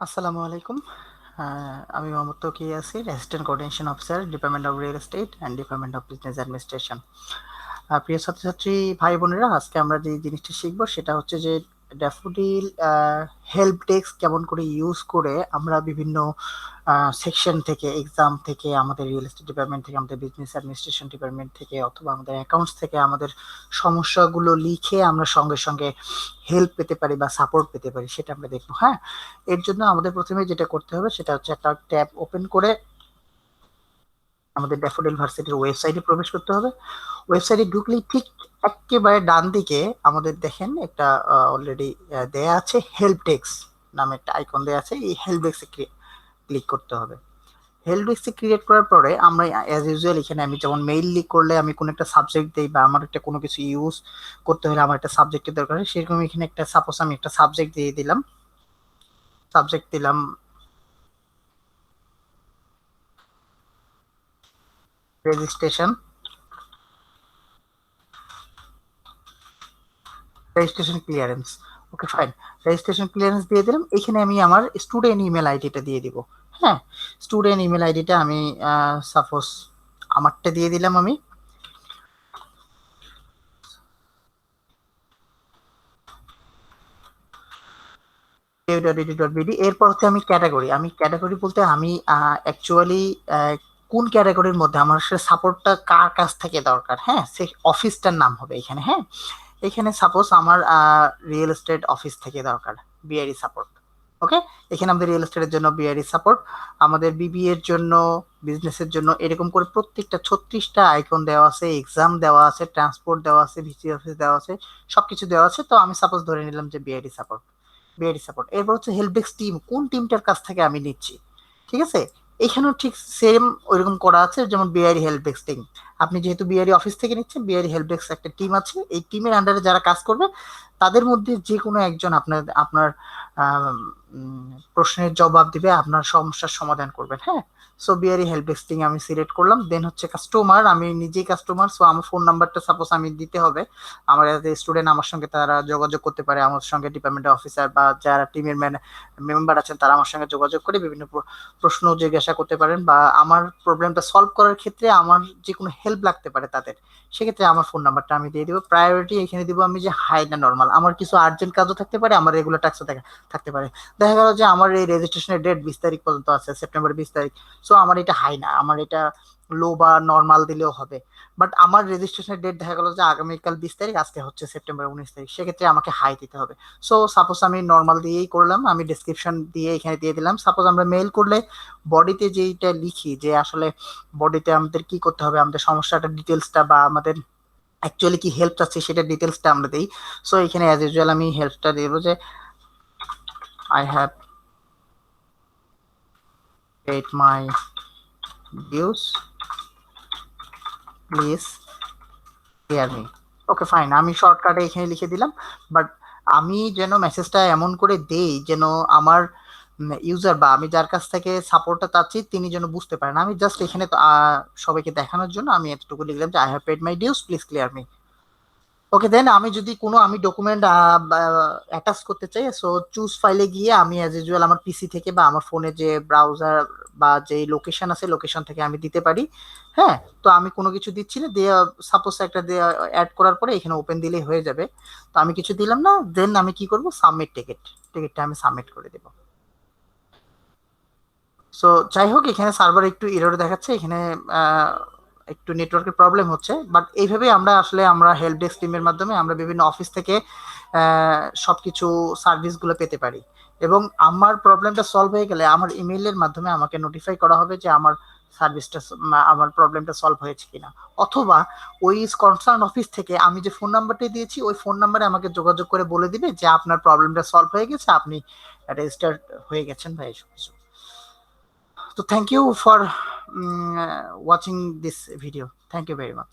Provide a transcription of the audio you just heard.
আসসালামু আলাইকুম। আমি Mohammad Tauki Yasir, assistant coordination officer, department of real estate and department of business administration. প্রিয় ছাত্রছাত্রী ভাই বোনেরা, আজকে আমরা যে জিনিসটা শিখব সেটা হচ্ছে যে ড্যাফোডিল হেল্প ডেস্ক কেমন করে ইউজ করে আমরা বিভিন্ন সেকশন থেকে, এক্সাম থেকে, আমাদের রিয়েল এস্টেট ডিপার্টমেন্ট থেকে, আমাদের বিজনেস অ্যাডমিনিস্ট্রেশন ডিপার্টমেন্ট থেকে, অথবা আমাদের অ্যাকাউন্টস থেকে আমাদের সমস্যাগুলো লিখে আমরা সঙ্গে সঙ্গে হেল্প পেতে পারি বা সাপোর্ট পেতে পারি, সেটা আমরা দেখবো। হ্যাঁ, এর জন্য আমাদের প্রথমে যেটা করতে হবে সেটা হচ্ছে একটা ট্যাব ওপেন করে আমাদের ড্যাফোডিল ভার্সিটির ওয়েবসাইটে প্রবেশ করতে হবে। ওয়েবসাইটে ঢুকলেই ঠিক একেবারে ডান দিকে আমাদের দেখেন একটা অলরেডি দেয়া আছে হেল্প ডেস্ক নামে একটা আইকন দেয়া আছে। এই হেল্প ডেস্কে ক্লিক করতে হবে। হেল্প ডেস্ক ক্রিয়েট করার পরে আমরা অ্যাজ ইউজুয়াল এখানে আমি যেমন মেইল লিক করলে আমি কোনো একটা সাবজেক্ট দিই বা আমার একটা কোনো কিছু ইউজ করতে হলে আমার একটা সাবজেক্টের দরকার হয়, সেরকম এখানে একটা সাপোজ আমি একটা সাবজেক্ট দিয়ে দিলাম। সাবজেক্ট দিলাম রেজিস্ট্রেশন ক্লিয়ারেন্স। ওকে, ফাইন। রেজিস্ট্রেশন ক্লিয়ারেন্স দিয়ে দিলাম। এখানে আমি আমার স্টুডেন্ট ইমেল আইডিটা দিয়ে দিব। হ্যাঁ, স্টুডেন্ট ইমেল আইডিটা আমি সাপোজ আমারটা দিয়ে দিলাম। আমি এরপর হচ্ছে আমি ক্যাটাগরি বলতে আমি অ্যাকচুয়ালি কোন ক্যাটাগরির মধ্যে আমার সাপোর্টটা কার কাছ থেকে দরকার। হ্যাঁ, সে অফিসটার নাম হবে এখানে। হ্যাঁ, এখানে সাপোজ আমার রিয়েল এস্টেট অফিস থেকে দরকার বিআরই সাপোর্ট। ওকে, এখানে আমাদের রিয়েল এস্টেটের জন্য বিআরই সাপোর্ট, আমাদের বিবি এর জন্য, বিজনেসের জন্য, এরকম করে প্রত্যেকটা 36টা আইকন দেওয়া আছে, এক্সাম দেওয়া আছে, ট্রান্সপোর্ট দেওয়া আছে, ভিসি অফিস দেওয়া আছে, সবকিছু দেওয়া আছে। তো আমি সাপোজ ধরে নিলাম যে বিআরই সাপোর্ট। এরপর হচ্ছে হেল্প ডেস্ক টিম, কোন টিমটার কাছ থেকে আমি নিচ্ছি। ঠিক আছে, এখানেও ঠিক সেম ওইরকম করা আছে, যেমন বিআরই হেল্প ডেস্ক টিম। আপনি যেহেতু বিআরই অফিস থেকে নিচ্ছেন, বিআরই হেল্প ডেস্ক একটা টিম আছে, এই টিমের আন্ডারে যারা কাজ করবে তাদের মধ্যে যে কোনো একজন আপনার আপনার প্রশ্নের জবাব দিবে, আপনার সমস্যার সমাধান করবেন। হ্যাঁ, সো বিআরই হেল্প ডেস্ক টিম আমি সিলেক্ট করলাম। দেন হচ্ছে কাস্টমার, আমি নিজেই কাস্টমার, সো আমার ফোন নাম্বারটা সাপোজ আমি দিতে হবে। আমার এজ স্টুডেন্ট আমার সঙ্গে তারা যোগাযোগ করতে পারে, আমার সঙ্গে ডিপার্টমেন্টের অফিসার বা যারা টিমের মেম্বার আছেন তারা আমার সঙ্গে যোগাযোগ করে বিভিন্ন প্রশ্ন জিজ্ঞাসা করতে পারেন, বা আমার প্রবলেমটা সলভ করার ক্ষেত্রে আমার যে কোনো হেল্প লাগতে পারে তাদের, সেক্ষেত্রে আমার ফোন নাম্বারটা আমি দিয়ে দিব। প্রায়োরিটি এখানে দিব আমি যে হাই না নর্মাল। আমার কিছু আর্জেন্ট কাজও থাকতে পারে, আমার রেগুলার টাস্কও থাকতে পারে। দেখা গেল যে আমার এই রেজিস্ট্রেশনের ডেট 20 তারিখ পর্যন্ত আছে, সেপ্টেম্বর 20 তারিখ। সো আমার এটা হাই না, আমার এটা লো বা নর্মাল দিলেও হবে। বাট আমার রেজিস্ট্রেশনের ডেট দেখা গেল যে আগামীকাল 20 তারিখ, আজকে হচ্ছে সেপ্টেম্বর 19 তারিখ, সেক্ষেত্রে আমাকে হাই দিতে হবে। সো সাপোজ আমি নর্মাল দিয়েই করলাম, আমি ডেসক্রিপশন দিয়ে এখানে দিয়ে দিলাম। সাপোজ আমরা মেইল করলে বডিতে যেইটা লিখি যে আসলে বডিতে আমাদের কি করতে হবে, আমাদের সমস্যাটা ডিটেলসটা বা আমাদের অ্যাকচুয়ালি কি হেল্প চাচ্ছি সেটা ডিটেলসটা আমরা দিই। সো এখানে অ্যাজ ইউজুয়াল আমি হেল্পটা দেবো যে I have paid my dues, please clear me. Okay, fine, আমি শর্টকাটে এখানে লিখে দিলাম। বাট আমি যেন মেসেজটা এমন করে দেই যেন আমার ইউজার বা আমি যার কাছ থেকে সাপোর্টটা চাচ্ছি তিনি যেন বুঝতে পারেন। আমি জাস্ট এখানে তো সবাইকে দেখানোর জন্য আমি এতটুকু লিখলাম যে I have paid my dues, please clear me. Okay, then আমি যদি কোনো আমি ডকুমেন্ট অ্যাটাচ করতে চাই, সো চুজ ফাইলে গিয়ে আমি অ্যাজ ইউজুয়াল আমার পিসি থেকে বা আমার ফোনে যে ব্রাউজার বা যে লোকেশন আছে লোকেশন থেকে আমি দিতে পারি। হ্যাঁ, তো আমি কোনো কিছু দিচ্ছি না, দিয়ে সাপোজ একটা দিয়ে অ্যাড করার পরে এখানে ওপেন দিলেই হয়ে যাবে। তো আমি কিছু দিলাম না, দেন আমি কি করব, সাবমিট টিকিটটা আমি সাবমিট করে দেব। সো যাই হোক, এখানে সার্ভার একটু এরর দেখাচ্ছে, এখানে একটু নেটওয়ার্কের প্রবলেম হচ্ছে। বাট এইভাবেই আমরা আসলে আমরা হেল্প ডেস্ক টিমের মাধ্যমে আমরা বিভিন্ন অফিস থেকে সবকিছু সার্ভিসগুলো পেতে পারি। এবং আমার প্রবলেমটা সলভ হয়ে গেলে আমার ইমেইলের মাধ্যমে আমাকে নোটিফাই করা হবে যে আমার সার্ভিসটা, আমার প্রবলেমটা সলভ হয়েছে কিনা। অথবা ওই কনসার্ন অফিস থেকে আমি যে ফোন নাম্বারটা দিয়েছি ওই ফোন নাম্বারে আমাকে যোগাযোগ করে বলে দিবে যে আপনার প্রবলেমটা সলভ হয়ে গেছে, আপনি রেজিস্টার হয়ে গেছেন বা এইসব কিছু। So thank you for watching this video. Thank you very much.